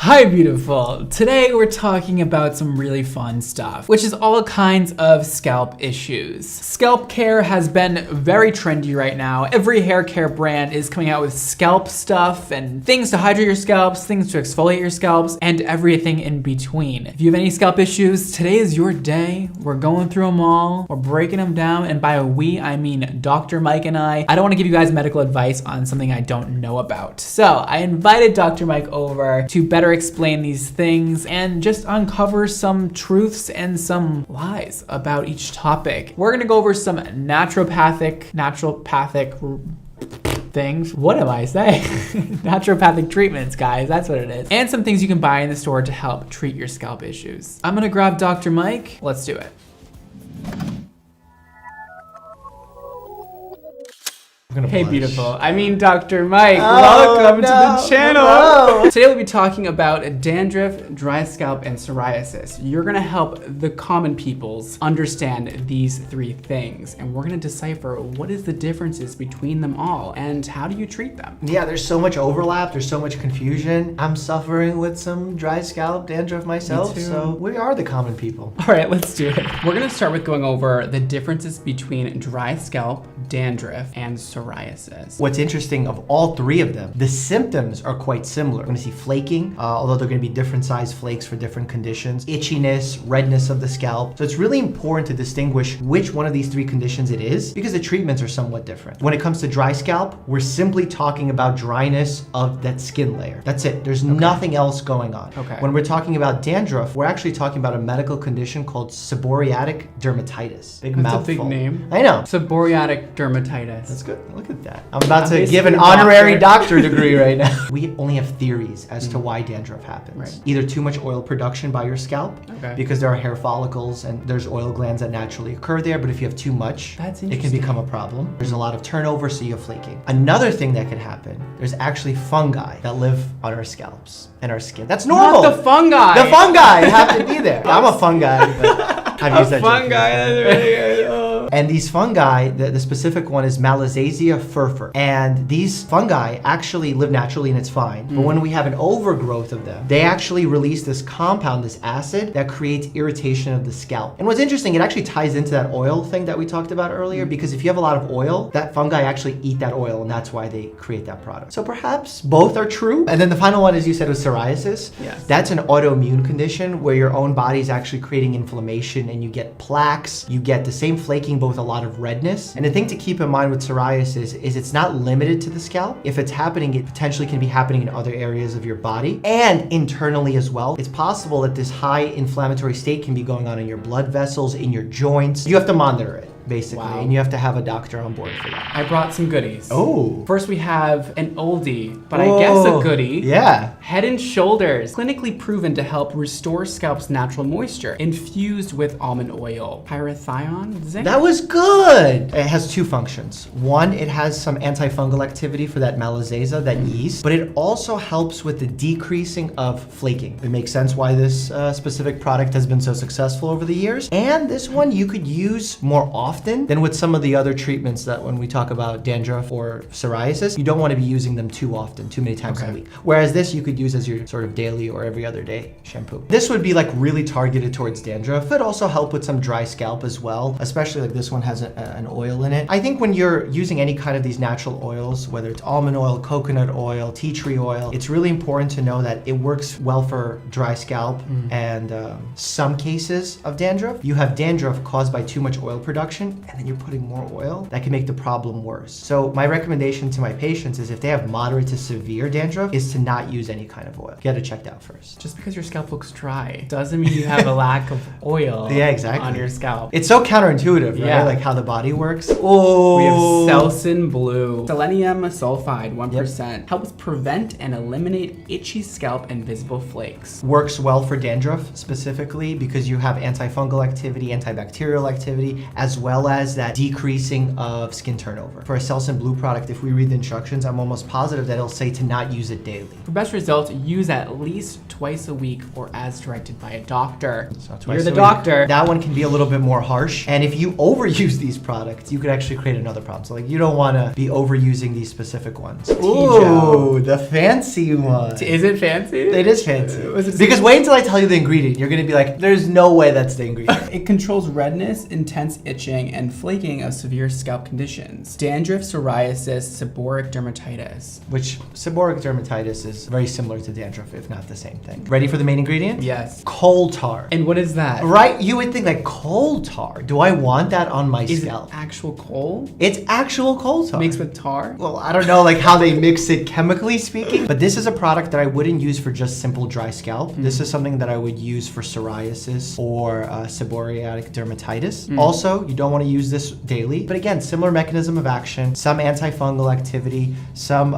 Hi beautiful! Today we're talking about some really fun stuff, which is all kinds of scalp issues. Scalp care has been very trendy right now. Every hair care brand is coming out with scalp stuff and things to hydrate your scalps, things to exfoliate your scalps, and everything in between. If you have any scalp issues, today is your day. We're going through them all, we're breaking them down, and by we, I mean Dr. Mike and I. I don't want to give you guys medical advice on something I don't know about. So I invited Dr. Mike over to better explain these things and just uncover some truths and some lies about each topic. We're gonna go over some naturopathic things. What am I saying? Naturopathic treatments, guys, that's what it is. And some things you can buy in the store to help treat your scalp issues. I'm gonna grab Dr. Mike. Let's do it. Hey beautiful, I mean Dr. Mike, welcome to the channel. Hello. Today we'll be talking about dandruff, dry scalp, and psoriasis. You're gonna help the common peoples understand these three things, and we're gonna decipher what is the differences between them all and how do you treat them. Yeah, there's so much overlap, there's so much confusion. I'm suffering with some dry scalp, dandruff myself, so we are the common people. All right, let's do it. We're gonna start with going over the differences between dry scalp, dandruff, and psoriasis. What's interesting of all three of them, the symptoms are quite similar. We're gonna see flaking, although they're gonna be different size flakes for different conditions, itchiness, redness of the scalp. So it's really important to distinguish which one of these three conditions it is because the treatments are somewhat different. When it comes to dry scalp, we're simply talking about dryness of that skin layer. That's it. There's nothing else going on. When we're talking about dandruff, we're actually talking about a medical condition called seborrheic dermatitis. Big mouthful. That's a big name. I know. Seborrheic dermatitis. That's good. Look at that. I'm about to give an honorary doctor degree right now. We only have theories as to why dandruff happens. Right. Either too much oil production by your scalp, because there are hair follicles and there's oil glands that naturally occur there, but if you have too much, it can become a problem. There's a lot of turnover, so you have flaking. Another thing that could happen, there's actually fungi that live on our scalps and our skin. That's normal. Not the fungi. The fungi have to be there. I'm a fungi, but I've used that fungi, that's really good. And these fungi, the specific one is Malassezia furfur. And these fungi actually live naturally and it's fine. But when we have an overgrowth of them, they actually release this compound, this acid, that creates irritation of the scalp. And what's interesting, it actually ties into that oil thing that we talked about earlier, because if you have a lot of oil, that fungi actually eat that oil and that's why they create that product. So perhaps both are true. And then the final one, as you said, was psoriasis. Yes. That's an autoimmune condition where your own body is actually creating inflammation and you get plaques, you get the same flaking, both a lot of redness. And the thing to keep in mind with psoriasis is it's not limited to the scalp. If it's happening, it potentially can be happening in other areas of your body and internally as well. It's possible that this high inflammatory state can be going on in your blood vessels, in your joints. You have to monitor it, basically, and you have to have a doctor on board for that. I brought some goodies. Oh. First we have an oldie, but I guess a goodie. Yeah. Head and Shoulders, clinically proven to help restore scalp's natural moisture, infused with almond oil. Pyrithione zinc? That was good. It has two functions. One, it has some antifungal activity for that Malassezia, that yeast, but it also helps with the decreasing of flaking. It makes sense why this specific product has been so successful over the years. And this one you could use more often than with some of the other treatments that when we talk about dandruff or psoriasis, you don't want to be using them too often, too many times a week. Whereas this you could use as your sort of daily or every other day shampoo. This would be like really targeted towards dandruff, but also help with some dry scalp as well, especially like this one has an oil in it. I think when you're using any kind of these natural oils, whether it's almond oil, coconut oil, tea tree oil, it's really important to know that it works well for dry scalp and some cases of dandruff. You have dandruff caused by too much oil production and then you're putting more oil, that can make the problem worse. So my recommendation to my patients is if they have moderate to severe dandruff is to not use any kind of oil. Get it checked out first. Just because your scalp looks dry doesn't mean you have a lack of oil on your scalp. It's so counterintuitive, right? Like how the body works. Oh. We have Selsun Blue. Selenium sulfide, 1%. Helps prevent and eliminate itchy scalp and visible flakes. Works well for dandruff specifically because you have antifungal activity, antibacterial activity, as well well as that decreasing of skin turnover. For a Selsun Blue product, if we read the instructions, I'm almost positive that it'll say to not use it daily. For best results, use at least twice a week or as directed by a doctor. So twice You're the a week. doctor. That one can be a little bit more harsh. And if you overuse these products, you could actually create another problem. So like you don't want to be overusing these specific ones. Ooh, the fancy one. Is it fancy? It is fancy. Because wait until I tell you the ingredient. You're going to be like, there's no way that's the ingredient. It controls redness, intense itching, and flaking of severe scalp conditions. Dandruff, psoriasis, seborrheic dermatitis. Which seborrheic dermatitis is very similar to dandruff, if not the same thing. Ready for the main ingredient? Yes. Coal tar. And what is that? Right? You would think like coal tar. Do I want that on my Is scalp? it actual coal? It's actual coal tar. Mixed with tar? Well, I don't know like how they mix it chemically speaking, but this is a product that I wouldn't use for just simple dry scalp. This is something that I would use for psoriasis or seborrheic dermatitis. Also, you don't want to use this daily, but again, similar mechanism of action, some antifungal activity, some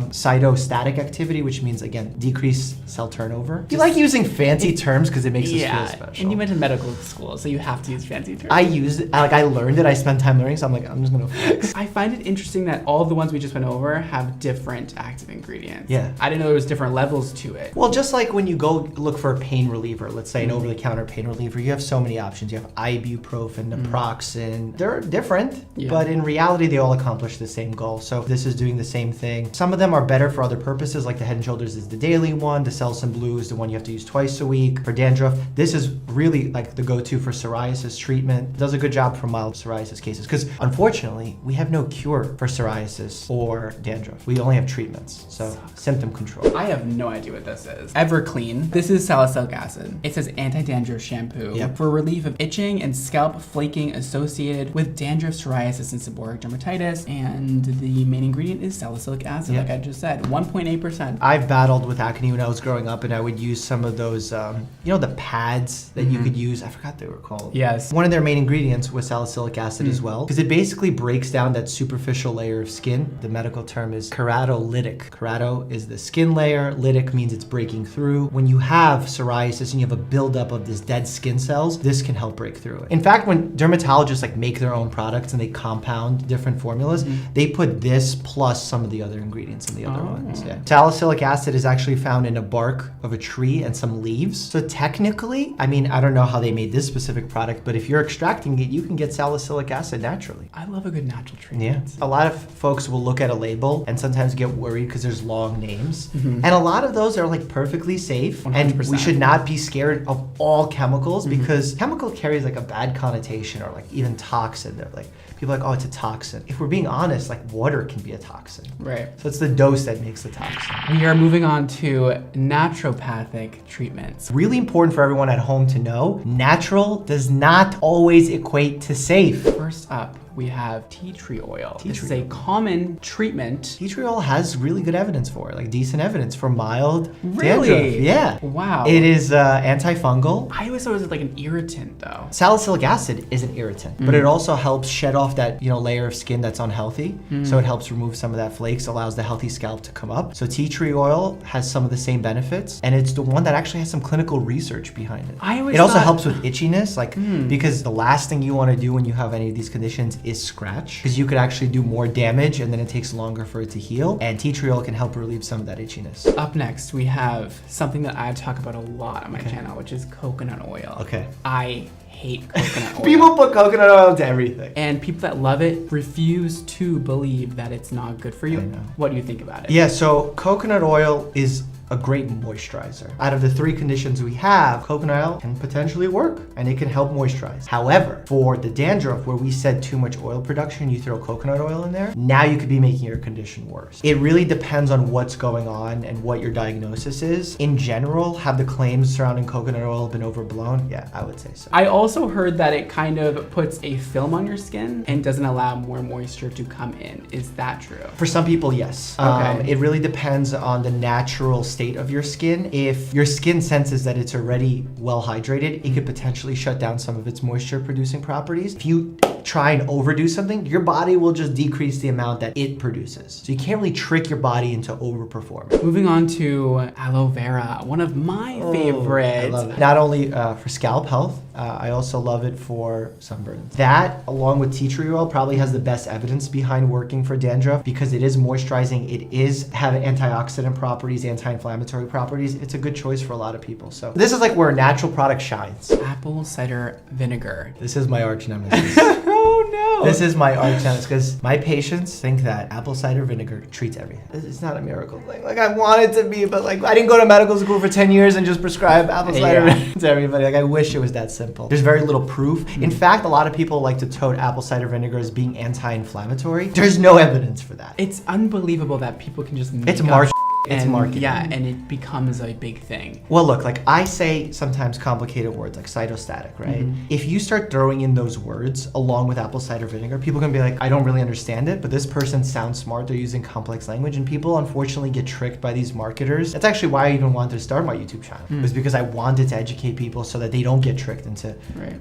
cytostatic activity, which means again, decreased cell turnover. You like using fancy terms because it makes us feel special. And you went to medical school, so you have to use fancy terms. I used it, like I learned it, I spent time learning, so I'm like, I'm just gonna flex. I find it interesting that all the ones we just went over have different active ingredients. Yeah. I didn't know there was different levels to it. Well, just like when you go look for a pain reliever, let's say an over-the-counter pain reliever, you have so many options. You have ibuprofen, naproxen. They're different, but in reality, they all accomplish the same goal. So this is doing the same thing. Some of them are better for other purposes, like the Head & Shoulders is the daily one, the Selsun Blue is the one you have to use twice a week. For dandruff, this is really like the go-to for psoriasis treatment. It does a good job for mild psoriasis cases, because unfortunately, we have no cure for psoriasis or dandruff. We only have treatments, so symptom control. I have no idea what this is. Everclean. This is salicylic acid. It says anti-dandruff shampoo for relief of itching and scalp flaking associated with dandruff, psoriasis, and seborrheic dermatitis. And the main ingredient is salicylic acid, like I just said, 1.8%. I've battled with acne when I was growing up, and I would use some of those, you know, the pads that you could use. I forgot they were called. Yes. One of their main ingredients was salicylic acid as well, because it basically breaks down that superficial layer of skin. The medical term is keratolytic. Kerato is the skin layer. Lytic means it's breaking through. When you have psoriasis and you have a buildup of this dead skin cells, this can help break through it. In fact, when dermatologists like make their own products and they compound different formulas, they put this plus some of the other ingredients in the other ones. Yeah. Salicylic acid is actually found in a bark of a tree and some leaves. So technically, I mean, I don't know how they made this specific product, but if you're extracting it, you can get salicylic acid naturally. I love a good natural treatment. Yeah. A lot of folks will look at a label and sometimes get worried because there's long names. And a lot of those are like perfectly safe. 100%. And we should not be scared of all chemicals because chemical carries like a bad connotation, or like even toxin. They're like, people are like, oh, it's a toxin. If we're being honest, like water can be a toxin. Right. So it's the dose that makes the toxin. We are moving on to naturopathic treatments. Really important for everyone at home to know, natural does not always equate to safe. First up, we have tea tree oil. This is a common treatment. Tea tree oil has really good evidence for it, like decent evidence for mild Really? dandruff. Yeah. Wow. It is antifungal. I always thought it was like an irritant though. Salicylic acid is an irritant, but it also helps shed off that, you know, layer of skin that's unhealthy. So it helps remove some of that flakes, allows the healthy scalp to come up. So tea tree oil has some of the same benefits, and it's the one that actually has some clinical research behind it. It also helps with itchiness, like because the last thing you want to do when you have any of these conditions is scratch, because you could actually do more damage and then it takes longer for it to heal, and tea tree oil can help relieve some of that itchiness. Up next, we have something that I talk about a lot on my channel, which is coconut oil. Okay. I hate coconut oil. People put coconut oil into everything. And people that love it refuse to believe that it's not good for you. I know. What do you think about it? Yeah, so coconut oil is a great moisturizer. Out of the three conditions we have, coconut oil can potentially work and it can help moisturize. However, for the dandruff where we said too much oil production, you throw coconut oil in there, now you could be making your condition worse. It really depends on what's going on and what your diagnosis is. In general, have the claims surrounding coconut oil been overblown? Yeah, I would say so. I also heard that it kind of puts a film on your skin and doesn't allow more moisture to come in. Is that true? For some people, yes. Okay. It really depends on the natural state of your skin. If your skin senses that it's already well hydrated, it could potentially shut down some of its moisture producing properties. If you don't try and overdo something, your body will just decrease the amount that it produces. So you can't really trick your body into overperforming. Moving on to aloe vera, one of my favorites. I love it. Not only for scalp health, I also love it for sunburn. That, along with tea tree oil, probably has the best evidence behind working for dandruff because it is moisturizing. It is have antioxidant properties, anti-inflammatory properties. It's a good choice for a lot of people. So this is like where a natural product shines. Apple cider vinegar. This is my arch nemesis. Oh no! This is my arch nemesis because my patients think that apple cider vinegar treats everything. It's not a miracle thing. Like I want it to be, but like I didn't go to medical school for 10 years and just prescribe apple cider vinegar to everybody. Like I wish it was that simple. There's very little proof. In fact, a lot of people like to tote apple cider vinegar as being anti-inflammatory. There's no evidence for that. It's unbelievable that people can just make It's up marketing. It's and, marketing. Yeah, and it becomes a big thing. Well, look, like I say sometimes complicated words like cytostatic, right? If you start throwing in those words along with apple cider vinegar, people can be like, I don't really understand it, but this person sounds smart. They're using complex language, and people unfortunately get tricked by these marketers. That's actually why I even wanted to start my YouTube channel. It was because I wanted to educate people so that they don't get tricked into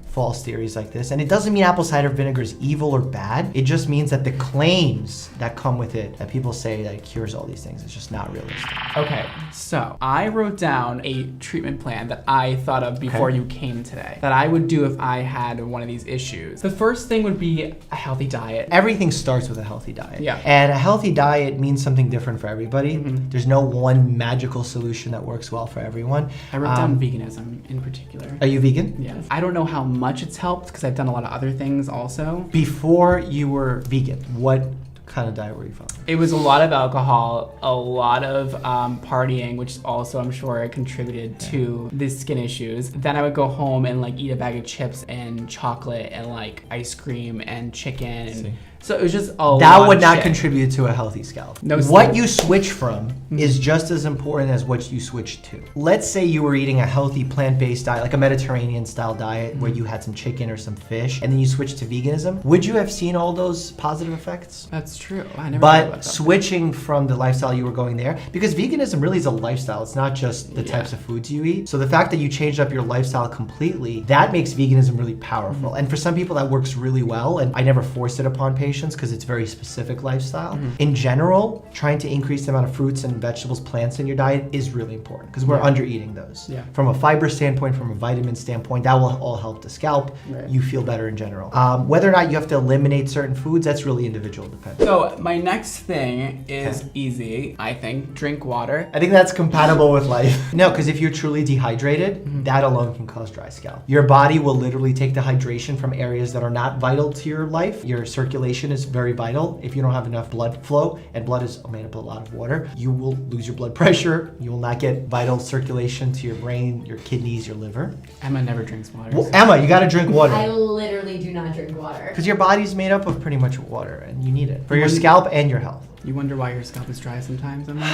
false theories like this. And it doesn't mean apple cider vinegar is evil or bad. It just means that the claims that come with it, that people say that it cures all these things, it's just not realistic. Okay, so I wrote down a treatment plan that I thought of before you came today that I would do if I had one of these issues. The first thing would be a healthy diet. Everything starts with a healthy diet. Yeah. And a healthy diet means something different for everybody. There's no one magical solution that works well for everyone. I wrote down veganism in particular. Are you vegan? Yes. I don't know how much it's helped because I've done a lot of other things also. Before you were vegan, what kind of diet were you following? It was a lot of alcohol, a lot of partying, which also I'm sure contributed to the skin issues. Then I would go home and like eat a bag of chips and chocolate and like ice cream and chicken. And so it was just a lot That would of not shit. contribute to a healthy scalp. No, what you switch from is just as important as what you switch to. Let's say you were eating a healthy plant-based diet, like a Mediterranean style diet where you had some chicken or some fish, and then you switched to veganism. Would you have seen all those positive effects? That's true. I never thought about But that. switching from the lifestyle you were going there, because veganism really is a lifestyle. It's not just the types of foods you eat. So the fact that you changed up your lifestyle completely, that makes veganism really powerful. And for some people that works really well, and I never force it upon patients because it's very specific lifestyle. In general, trying to increase the amount of fruits and vegetables, plants in your diet is really important because we're under eating those. Yeah. From a fiber standpoint, from a vitamin standpoint, that will all help the scalp. You feel better in general. Whether or not you have to eliminate certain foods, that's really individual dependent. So my next thing is easy, I think. Drink water. I think that's compatible with life. No, because if you're truly dehydrated, that alone can cause dry scalp. Your body will literally take the hydration from areas that are not vital to your life. Your circulation is very vital. If you don't have enough blood flow, and blood is made up of a lot of water, you will lose your blood pressure. You will not get vital circulation to your brain, your kidneys, your liver. Emma never drinks water. Well, Emma, you gotta drink water. I literally do not drink water. Because your body's made up of pretty much water, and you need it for your scalp and your health. You wonder why your scalp is dry sometimes, Emma?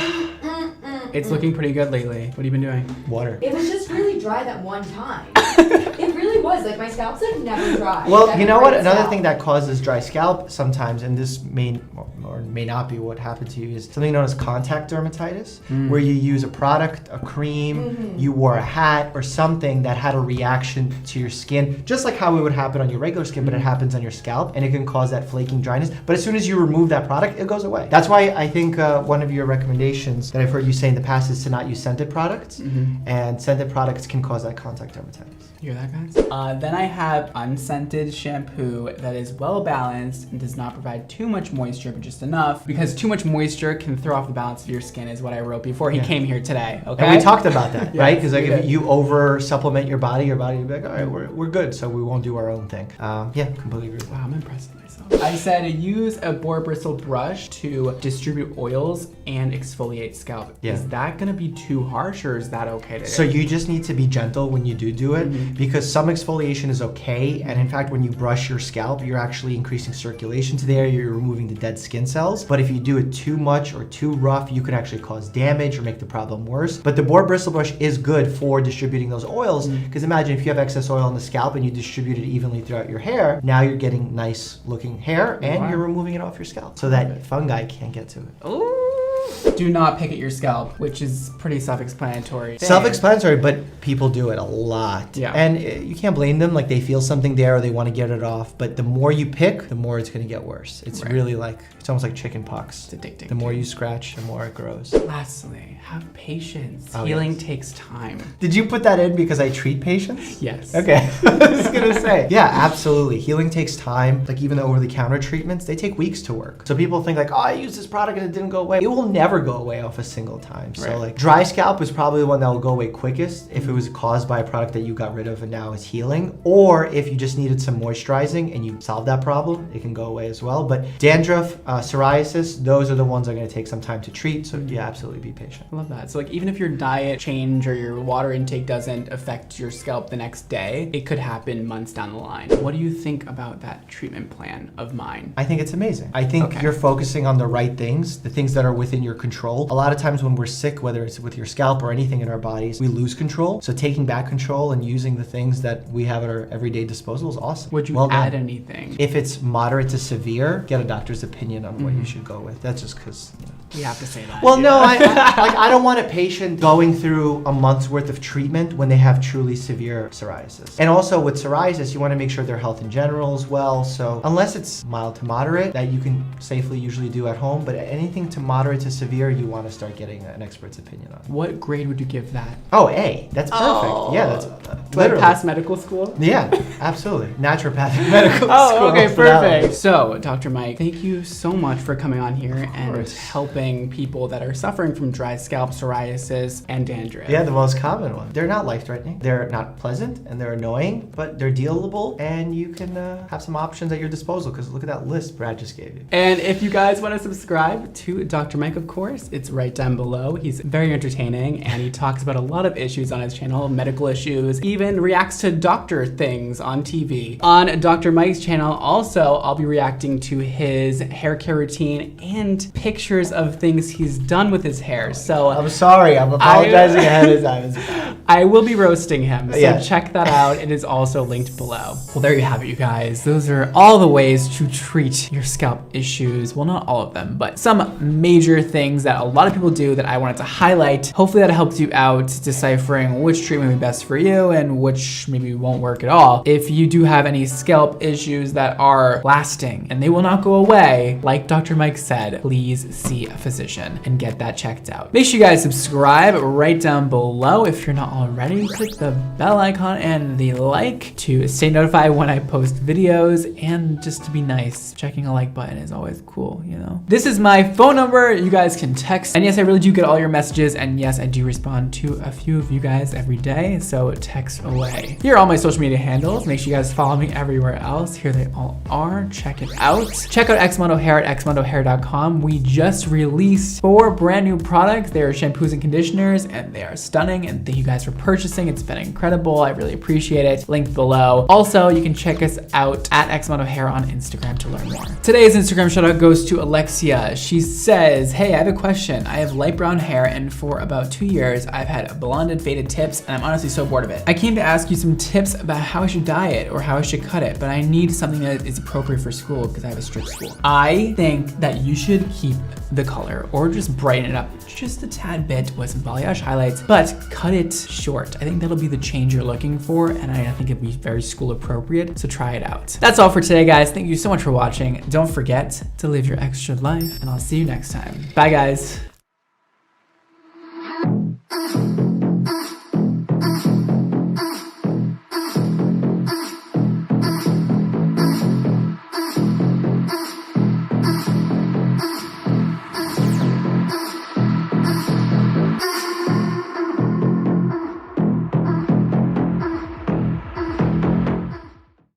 It's looking pretty good lately. What have you been doing? Water. It was just really dry that one time. It really was. Like my scalp's like never dry. Well, Never you know what? dry Another scalp. thing that causes dry scalp sometimes, and this may or may not be what happened to you, is something known as contact dermatitis, where you use a product, a cream, you wore a hat or something that had a reaction to your skin, just like how it would happen on your regular skin, but it happens on your scalp, and it can cause that flaking dryness. But as soon as you remove that product, it goes away. That's why I think one of your recommendations that I've heard you say in the past is to not use scented products, and scented products can cause that contact dermatitis. You hear that, guys? Then I have unscented shampoo that is well balanced and does not provide too much moisture, but just enough, because too much moisture can throw off the balance of your skin, is what I wrote before he came here today. Okay. And we talked about that, right? Because like we if did. you over supplement your body will be like, all right, we're good, so we won't do our own thing. Yeah, completely agree. Wow, I'm impressed with myself. I said use a boar bristle brush to distribute oils and exfoliate scalp. Yeah. Is that gonna be too harsh, or is that okay to do? So you just need to be gentle when you do it, because some exfoliation is okay, and in fact when you brush your scalp you're actually increasing circulation to the area, you're removing the dead skin cells. But if you do it too much or too rough, you can actually cause damage or make the problem worse. But the boar bristle brush is good for distributing those oils, because imagine if you have excess oil on the scalp and you distribute it evenly throughout your hair, now you're getting nice looking hair and you're removing it off your scalp so that fungi can't get to it. Ooh. Do not pick at your scalp, which is pretty self-explanatory. Self-explanatory, but people do it a lot. Yeah. And you can't blame them. Like, they feel something there or they want to get it off. But the more you pick, the more it's going to get worse. It's really like, it's almost like chicken pox. It's addicting. The more you scratch, the more it grows. Lastly, have patience. Healing takes time. Did you put that in because I treat patients? Yes. Okay. I was going to say. Yeah, absolutely. Healing takes time. Like, even the over-the-counter treatments, they take weeks to work. So people think like, oh, I used this product and it didn't go away. It will never go away off a single time. So like, dry scalp is probably the one that will go away quickest if it was caused by a product that you got rid of and now is healing. Or if you just needed some moisturizing and you solved that problem, it can go away as well. But dandruff, psoriasis, those are the ones that are going to take some time to treat. So yeah, absolutely be patient. I love that. So like, even if your diet change or your water intake doesn't affect your scalp the next day, it could happen months down the line. What do you think about that treatment plan of mine? I think it's amazing. I think you're focusing on the right things, the things that are within your control. A lot of times when we're sick, whether it's with your scalp or anything in our bodies, we lose control. So taking back control and using the things that we have at our everyday disposal is awesome. Would you add anything? If it's moderate to severe, get a doctor's opinion on what you should go with. That's just because, you know. We have to say that. Well, no, I don't want a patient going through a month's worth of treatment when they have truly severe psoriasis. And also with psoriasis, you want to make sure their health in general as well. So unless it's mild to moderate, that you can safely usually do at home, but anything to moderate to severe, you want to start getting an expert's opinion on. What grade would you give that? Oh, A. That's perfect. Oh. Yeah, that's Literally. Past medical school? Yeah, absolutely. Naturopathic medical school. Oh, okay, perfect. So, Dr. Mike, thank you so much for coming on here and helping people that are suffering from dry scalp, psoriasis, and dandruff. Yeah, the most common one. They're not life-threatening. They're not pleasant, and they're annoying, but they're dealable, and you can have some options at your disposal, because look at that list Brad just gave you. And if you guys want to subscribe to Dr. Mike, of course, it's right down below. He's very entertaining, and he talks about a lot of issues on his channel, medical issues, even reacts to doctor things on TV. On Dr. Mike's channel, also, I'll be reacting to his hair care routine and pictures of things he's done with his hair. So I'm sorry, I'm apologizing ahead of time. I will be roasting him, so check that out. It is also linked below. Well, there you have it, you guys. Those are all the ways to treat your scalp issues. Well, not all of them, but some major things that a lot of people do that I wanted to highlight. Hopefully that helps you out deciphering which treatment would be best for you and which maybe won't work at all. If you do have any scalp issues that are lasting and they will not go away, like Dr. Mike said, please see a physician and get that checked out. Make sure you guys subscribe right down below if you're not already. Click the bell icon and the like to stay notified when I post videos, and just to be nice, checking a like button is always cool, you know? This is my phone number. You guys can text. And yes, I really do get all your messages, and yes, I do respond to a few of you guys every day, so text away. Here are all my social media handles. Make sure you guys follow me everywhere else. Here they all are. Check it out. Check out Xmondo Hair at xmondohair.com. We just released 4 brand new products. They are shampoos and conditioners, and they are stunning, and thank you guys for purchasing. It's been incredible. I really appreciate it. Linked below. Also, you can check us out at Xmondo Hair on Instagram to learn more. Today's Instagram shout out goes to Alexia. She says, hey, I have a question. I have light brown hair, and for about 2 years, I've had blonde faded tips, and I'm honestly so bored of it. I came to ask you some tips about how I should dye it or how I should cut it, but I need something that is appropriate for school because I have a strict school. I think that you should keep the color or just brighten it up just a tad bit with some balayage highlights, but cut it short. I think that'll be the change you're looking for, and I think it'd be very school appropriate, so try it out. That's all for today, guys. Thank you so much for watching. Don't forget to live your extra life, and I'll see you next time. Bye, guys.